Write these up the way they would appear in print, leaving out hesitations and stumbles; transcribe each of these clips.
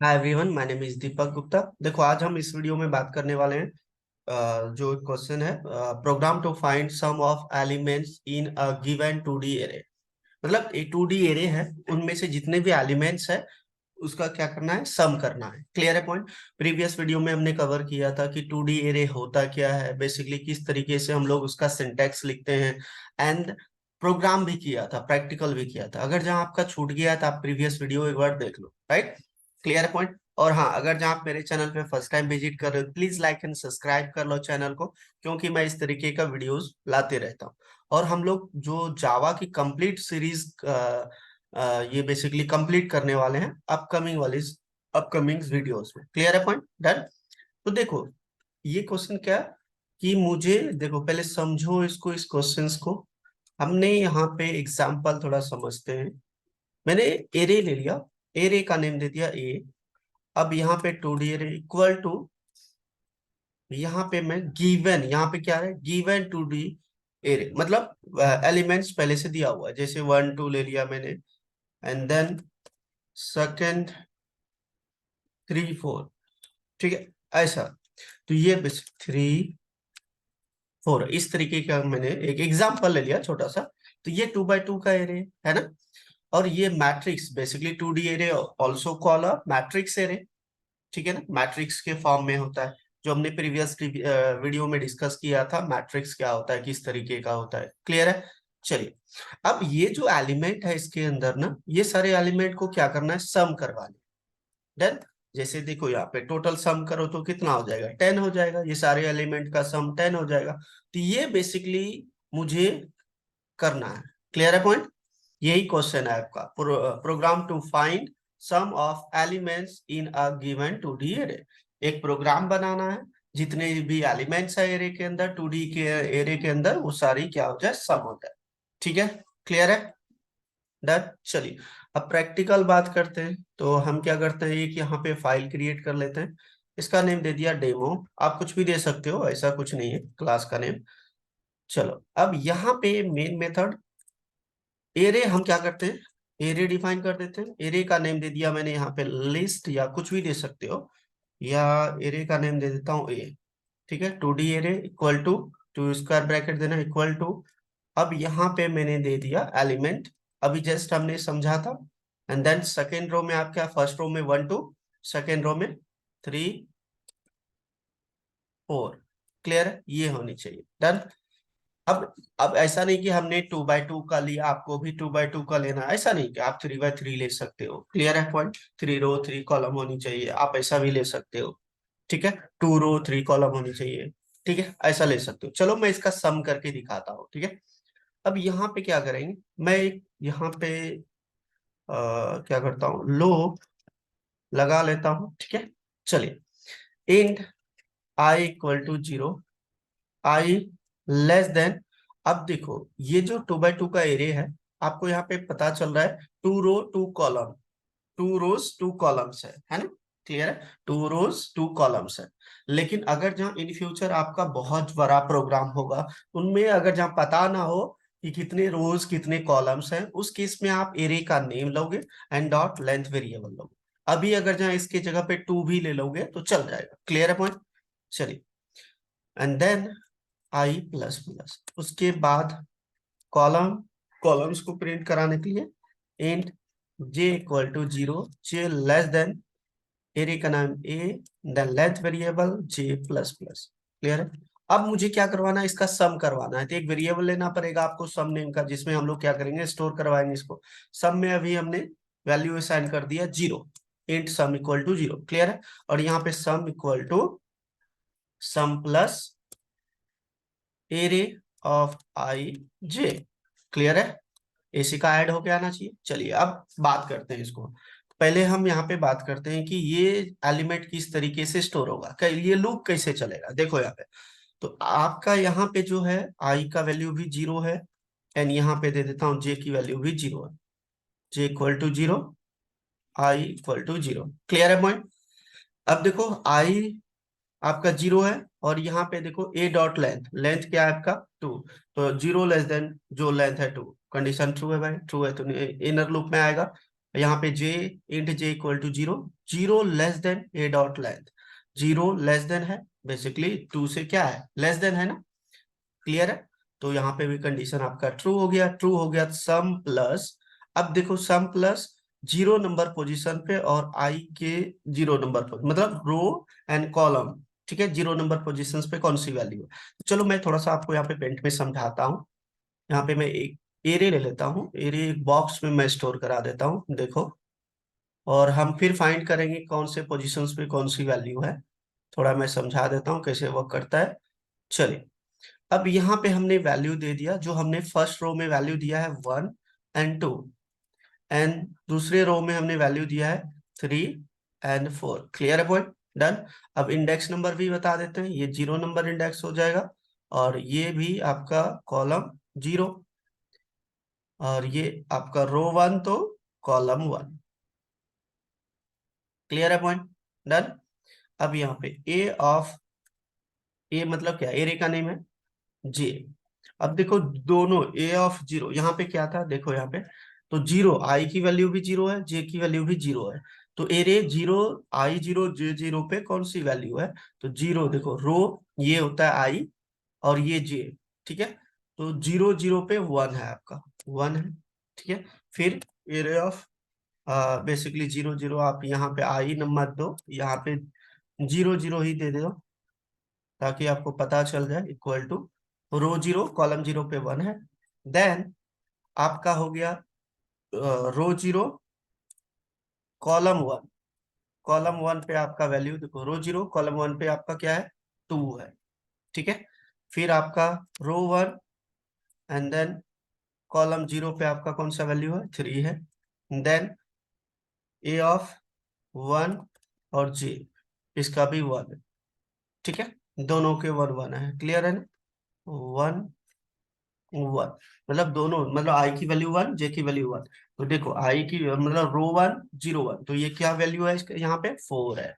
Hi everyone, my name is Deepak Gupta. देखो, आज हम इस वीडियो में बात करने वाले हैं। जो क्वेश्चन है, program to find sum of elements in a given 2D array. मतलब एक 2D एरे है, उनमें से जितने भी एलिमेंट्स है उसका क्या करना है, सम करना है। क्लियर है पॉइंट? प्रीवियस वीडियो में हमने कवर किया था कि 2D एरे होता क्या है, बेसिकली किस तरीके से हम लोग उसका सिंटैक्स लिखते हैं, एंड प्रोग्राम भी किया था, प्रैक्टिकल भी किया था। अगर जहां आपका छूट गया है तो आप प्रीवियस वीडियो एक बार देख लो। राइट? Clear point? और हाँ, अगर जहाँ आप मेरे चैनल पे फर्स्ट टाइम विजिट कर रहे हो, प्लीज लाइक एंड सब्सक्राइब कर लो चैनल को, क्योंकि मैं इस तरीके का वीडियोस लाते रहता हूँ। और हम लोग जो जावा की कंप्लीट सीरीज ये बेसिकली कंप्लीट करने वाले हैं अपकमिंग वीडियोस में। क्लियर है पॉइंट? डन। तो देखो, ये क्वेश्चन क्या है कि मुझे देखो, पहले समझो इसको, इस क्वेश्चंस को। हमने यहाँ पे एग्जाम्पल थोड़ा समझते हैं। मैंने एरे ले लिया, एरे का नेम दे दिया ए। अब यहाँ पे 2D एरे इक्वल टू, यहाँ पे मैं गिवन, यहाँ पे क्या है, गिवन 2D एरे, मतलब एलिमेंट्स पहले से दिया हुआ है। जैसे 1 2 ले लिया मैंने, एंड देन सेकंड 3 4। ठीक है, ऐसा। तो ये बस 3 4 इस तरीके का मैंने एक एग्जाम्पल ले लिया छोटा सा। तो ये 2x2 का एरे है ना। और ये matrix, basically 2D array also call a matrix array. ठीक है ना, मैट्रिक्स के फॉर्म में होता है, जो हमने प्रीवियस वीडियो में डिस्कस किया था, मैट्रिक्स क्या होता है, किस तरीके का होता है। क्लियर है? चलिए, अब ये जो एलिमेंट है इसके अंदर ना, ये सारे एलिमेंट को क्या करना है, सम करवाने। डन। जैसे देखो, यहाँ पे टोटल सम करो तो कितना हो जाएगा, 10 हो जाएगा। ये सारे एलिमेंट का सम 10 हो जाएगा। तो ये बेसिकली मुझे करना है। क्लियर है पॉइंट? यही क्वेश्चन है आपका, program to find sum of elements in a given 2D array. एक प्रोग्राम बनाना है, जितने भी एलिमेंट्स है एरे के अंदर, 2D के एरे के अंदर, वो सारी क्या हो जाए, सम हो जाए। ठीक है? क्लियर है? डन। चलिए, अब प्रैक्टिकल बात करते हैं। तो हम क्या करते हैं, एक यहाँ पे फाइल क्रिएट कर लेते हैं। इसका नेम दे दिया डेमो। आप कुछ भी दे सकते हो, ऐसा कुछ नहीं है, क्लास का नेम। चलो, अब यहाँ पे मेन मेथड एरे हम क्या करते हैं, एरे डिफाइन कर देते हैं। एरे का नेम दे दिया मैंने यहाँ पे लिस्ट, या कुछ भी दे सकते हो, या एरे का नेम दे देता हूँ ए। ठीक है, 2D array equal to, to square bracket देना, इक्वल टू। अब यहाँ पे मैंने दे दिया एलिमेंट, अभी जस्ट हमने समझा था। एंड देन सेकेंड रो में आप क्या, फर्स्ट रो में 1 2, सेकेंड रो में 3 4। क्लियर है? ये होनी चाहिए। डन। अब ऐसा नहीं कि हमने 2x2 का लिया, आपको भी 2x2 का लेना है, ऐसा नहीं कि आप 3x3 ले सकते हो। क्लियर है पॉइंट? 3 रो 3 कॉलम होनी चाहिए, आप ऐसा भी ले सकते हो। ठीक है, 2 रो 3 कॉलम होनी चाहिए। ठीक है, ऐसा ले सकते हो। चलो, मैं इसका सम करके दिखाता हूँ। ठीक है, अब यहाँ पे क्या करेंगे, मैं यहाँ पे क्या करता हूँ, लो लगा लेता हूँ। ठीक है, चलिए, int I equal to 0, I less than. अब देखो, ये जो 2x2 का एरे है, आपको यहाँ पे पता चल रहा है 2 रो 2 कॉलम, 2 रोज 2 कॉलम्स है ना। क्लियर है? 2 रोज 2 कॉलम्स है। लेकिन अगर जहाँ इन फ्यूचर आपका बहुत बड़ा प्रोग्राम होगा, उनमें अगर जहाँ पता ना हो कि कितने रोज कितने कॉलम्स हैं, उस केस में आप एरे का नेम लोगे एंड डॉट लेंथ वेरिएबल लोगे। अभी अगर जहाँ इसके जगह पे 2 भी ले लोगे तो चल जाएगा। क्लियर है पॉइंट? चलिए, and then I plus plus, उसके बाद कॉलम, कॉलम्स को प्रिंट कराने के लिए int J equal to 0, J less than array का नाम A, then length variable J plus plus. Clear है? अब मुझे क्या करवाना है, इसका सम करवाना है। तो एक वेरिएबल लेना पड़ेगा आपको सम नेम का, जिसमें हम लोग क्या करेंगे, स्टोर करवाएंगे इसको। सम में अभी हमने वैल्यू असाइन कर दिया 0, int sum equal to 0। Clear है? और यहाँ पे sum equal to sum plus array of I J. Clear है? एसी का ऐड होके आना चाहिए। चलिए, अब बात करते हैं इसको। पहले हम यहाँ पे बात करते हैं कि ये एलिमेंट किस तरीके से स्टोर होगा, ये लूप कैसे चलेगा। देखो यहाँ पे, तो आपका यहाँ पे जो है, आई का वैल्यू भी 0 है, एंड यहाँ पे दे देता हूँ जे की वैल्यू भी 0 है। J equal to 0, I equal to 0। Clear है पॉइंट? अब देखो, आई आपका 0 है, और यहाँ पे देखो ए डॉट लेंथ, लेंथ क्या है आपका 2। तो 0 लेस देन जो लेंथ है 2, कंडीशन ट्रू है भाई, ट्रू है तो इनर लूप में आएगा। यहाँ पे j इंट j इक्वल to 0, 0 less than a dot length, 0 less than है बेसिकली 2 से क्या है, लेस देन है ना, क्लियर है। तो यहाँ पे भी कंडीशन आपका ट्रू हो गया, ट्रू हो गया। सम प्लस, अब देखो सम प्लस 0 नंबर पोजीशन पे और आई के 0 नंबर पर, मतलब रो एंड कॉलम, ठीक है, 0 नंबर पोजीशन पे कौन सी वैल्यू है। तो चलो मैं थोड़ा सा आपको यहाँ पे पेंट में समझाता हूँ। यहाँ पे मैं एक एरे ले लेता हूँ, एरे एक बॉक्स में मैं स्टोर करा देता हूँ, देखो। और हम फिर फाइंड करेंगे कौन से पोजीशंस पे कौन सी वैल्यू है। थोड़ा मैं समझा देता हूँ कैसे वर्क करता है। चलिए, अब यहाँ पे हमने वैल्यू दे दिया, जो हमने फर्स्ट रो में वैल्यू दिया है 1 एंड 2, एंड दूसरे रो में हमने वैल्यू दिया है 3 एंड 4। क्लियर है पॉइंट, डन। अब इंडेक्स नंबर भी बता देते हैं, ये 0 नंबर इंडेक्स हो जाएगा, और ये भी आपका कॉलम 0, और ये आपका रो 1 तो कॉलम 1। क्लियर है पॉइंट, डन। अब यहाँ पे ए ऑफ, ए मतलब क्या, एरे का नेम है जे। अब देखो दोनों ए ऑफ 0, यहाँ पे क्या था देखो यहाँ पे, तो 0 आई की वैल्यू भी 0 है, जे की वैल्यू भी 0 है। तो एरे 0 आई 0 जे 0 पे कौन सी वैल्यू है, तो 0 देखो रो, ये होता है आई और ये जे, ठीक है। तो 0 0 पे 1 है आपका, 1 है, ठीक है। फिर एरे ऑफ बेसिकली 0 0, आप यहाँ पे आई नंबर दो, यहाँ पे 0 0 ही दे दो ताकि आपको पता चल जाए, इक्वल टू रो 0 कॉलम 0 पे 1 है। देन आपका हो गया रो 0 कॉलम 1, कॉलम 1 पे आपका वैल्यू देखो, रो 0 कॉलम 1 पे आपका क्या है, 2 है, ठीक है। फिर आपका रो 1 एंड देन कॉलम 0 पे आपका कौन सा वैल्यू है, 3 है। देन ए ऑफ 1 और जे, इसका भी 1 है, ठीक है। दोनों के 1 1 है, क्लियर है ना, 1 1, मतलब दोनों, मतलब आई की वैल्यू 1, जे की वैल्यू 1। तो देखो आई की मतलब रो 1 0 1, तो ये क्या वैल्यू है इसका, यहाँ पे 4 है।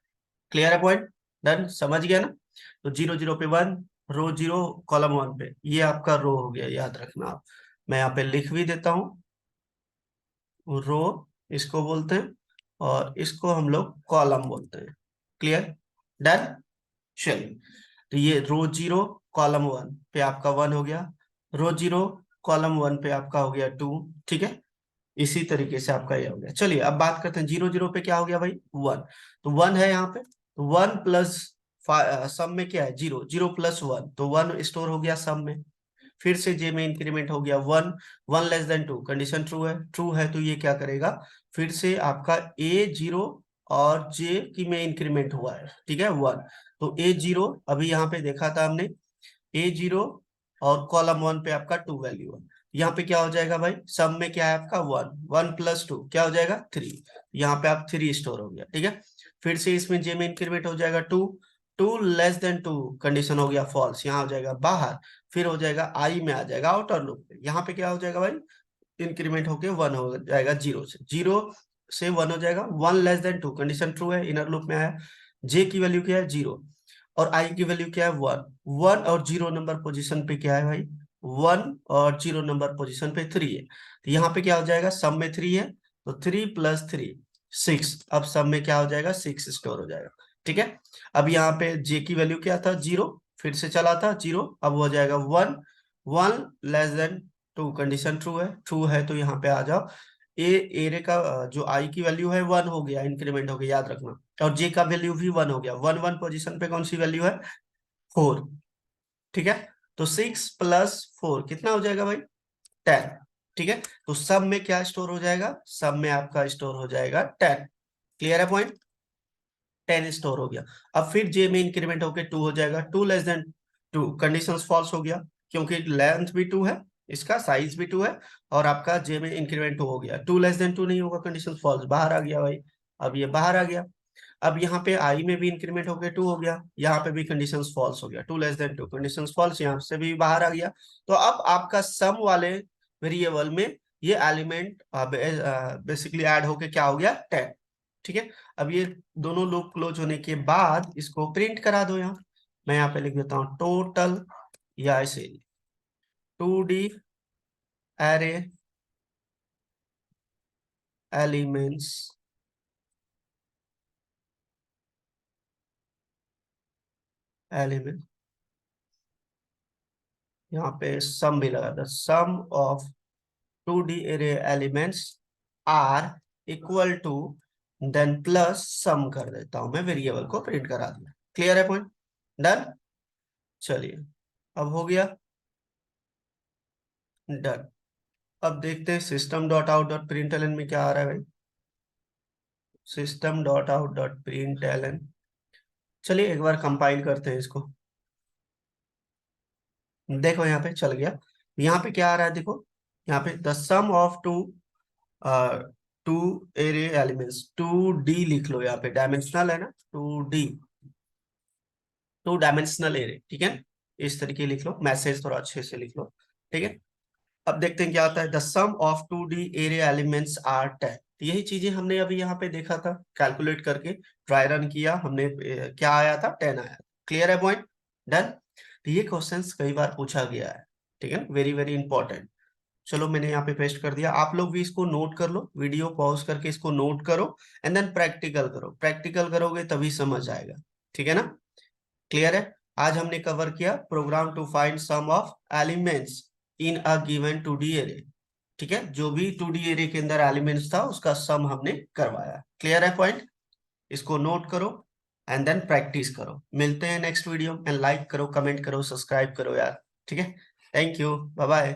क्लियर है पॉइंट, डन, समझ गया ना। तो 0 0 पे 1, रो 0 कॉलम 1 पे, ये आपका रो हो गया, याद रखना आप। मैं यहाँ पे लिख भी देता हूँ, रो इसको बोलते हैं और इसको हम लोग कॉलम बोलते हैं। Clear, done. चलिए, तो ये रो 0 कॉलम 1 पे आपका 1 हो गया, रो 0 कॉलम 1 पे आपका हो गया 2, ठीक है। इसी तरीके से आपका ये हो गया। चलिए अब बात करते हैं 0 0 पे क्या हो गया भाई, 1। तो 1 है यहाँ पे, तो 1 प्लस सम में क्या है, 0 0 प्लस 1, तो 1 स्टोर हो गया सम में। फिर से जे में इंक्रीमेंट हो गया 1, 1 लेस देन 2, कंडीशन ट्रू है, ट्रू है तो ये क्या करेगा, फिर से आपका ए 0 और जे की में इंक्रीमेंट हुआ है, ठीक है, 1। तो ए 0 अभी यहाँ पे देखा था हमने, ए 0 और कॉलम 1 पे आपका 2 वैल्यू है। यहाँ पे क्या हो जाएगा भाई, सम में क्या है आपका 1, 1 प्लस 2 क्या हो जाएगा 3, यहाँ पे आप 3 स्टोर हो गया, ठीक है। फिर से इसमें जे में इंक्रीमेंट हो जाएगा 2, 2 लेस देन 2, कंडीशन हो गया फॉल्स, यहाँ हो जाएगा बाहर। फिर हो जाएगा आई में आ जाएगा आउटर लूप पे, यहाँ पे क्या हो जाएगा भाई, इंक्रीमेंट होके 1 हो जाएगा, 0 से 1 हो जाएगा, 1 लेस देन 2, कंडीशन ट्रू है, इनर लूप में आया। जे की वैल्यू क्या है 0, और आई की वैल्यू क्या है 1, 1 और 0 नंबर पोजीशन पे क्या है भाई, 1 और 0 नंबर पोजीशन पे 3 है। तो यहाँ पे क्या हो जाएगा, सम में 3 है, तो 3 प्लस 3 6, अब सम में क्या हो जाएगा 6 स्टोर हो जाएगा, ठीक है। अब यहाँ पे जे की वैल्यू क्या था 0, फिर से चला था 0, अब हो जाएगा 1, 1 लेस देन 2, कंडीशन ट्रू है, ट्रू है तो यहाँ पे आ जाओ। ए एरे का जो आई की वैल्यू है 1 हो गया, इंक्रीमेंट हो गया, याद रखना। और जे का वैल्यू भी 1 हो गया, 1 1 पोजीशन पे कौन सी वैल्यू है 4, ठीक है। तो 6 प्लस 4 कितना हो जाएगा भाई, 10, ठीक है। तो सब में क्या स्टोर हो जाएगा, सब में आपका स्टोर हो जाएगा 10। क्लियर है पॉइंट, 10 स्टोर हो गया। अब फिर जे में इंक्रीमेंट होके 2 हो जाएगा, 2 लेस देन 2, कंडीशन फॉल्स हो गया, क्योंकि लेंथ भी 2 है, इसका साइज भी 2 है, और आपका जे में इंक्रीमेंट हो गया, 2 लेस देन 2 नहीं होगा, कंडीशन फॉल्स, बाहर आ गया भाई। अब ये बाहर आ गया। अब यहाँ पे आई में भी इंक्रीमेंट होकर 2 हो गया, यहाँ पे भी कंडीशन फॉल्स हो गया, 2 लेस देन 2, कंडीशन फॉल्स, यहाँ से भी बाहर आ गया। तो अब आपका सम वाले वेरिएबल में ये एलिमेंट बेसिकली ऐड होके क्या हो गया 10, ठीक है। अब ये दोनों लूप क्लोज होने के बाद इसको प्रिंट करा दो, यहाँ मैं यहाँ पे लिख देता हूँ टोटल, या ऐसे 2D एरे एलिमेंट्स एलिमेंट, यहाँ पे सम भी लगा था, sum of 2D array elements are equal to, then plus sum कर देता हूं मैं, वेरिएबल को प्रिंट करा दिया। क्लियर है पॉइंट? डन। चलिए अब हो गया, डन। अब देखते हैं system dot out dot println में क्या आ रहा है भाई। System dot out dot println, चलिए एक बार कंपाइल करते हैं इसको। देखो यहाँ पे चल गया, यहाँ पे क्या आ रहा है देखो, यहाँ पे the sum of two array elements, 2D लिख लो, यहाँ पे डायमेंशनल है ना, 2D, 2 डायमेंशनल एरे, ठीक है। इस तरीके लिख लो, मैसेज थोड़ा अच्छे से लिख लो, ठीक है। अब देखते हैं क्या आता है, the sum of 2D array elements are 10। तो यही चीजें हमने अभी यहाँ पे देखा था, कैलकुलेट करके ट्राई रन किया हमने, क्या आया था, 10 आया। क्लियर है पॉइंट? डन। तो ये क्वेश्चंस कई बार पूछा गया है, ठीक है, वेरी वेरी इंपॉर्टेंट। चलो मैंने यहाँ पे पेस्ट कर दिया, आप लोग भी इसको नोट कर लो, वीडियो पॉज करके इसको नोट करो, एंड देन प्रैक्टिकल करो। प्रैक्टिकल करोगे तभी समझ आएगा, ठीक है ना। क्लियर है? आज हमने कवर किया program to find sum of elements in a given 2D array, ठीक है। जो भी 2D एरे के अंदर एलिमेंट्स था उसका सम हमने करवाया। क्लियर है पॉइंट? इसको नोट करो एंड देन प्रैक्टिस करो। मिलते हैं नेक्स्ट वीडियो में। लाइक करो, कमेंट करो, सब्सक्राइब करो यार, ठीक है। Thank you, bye bye.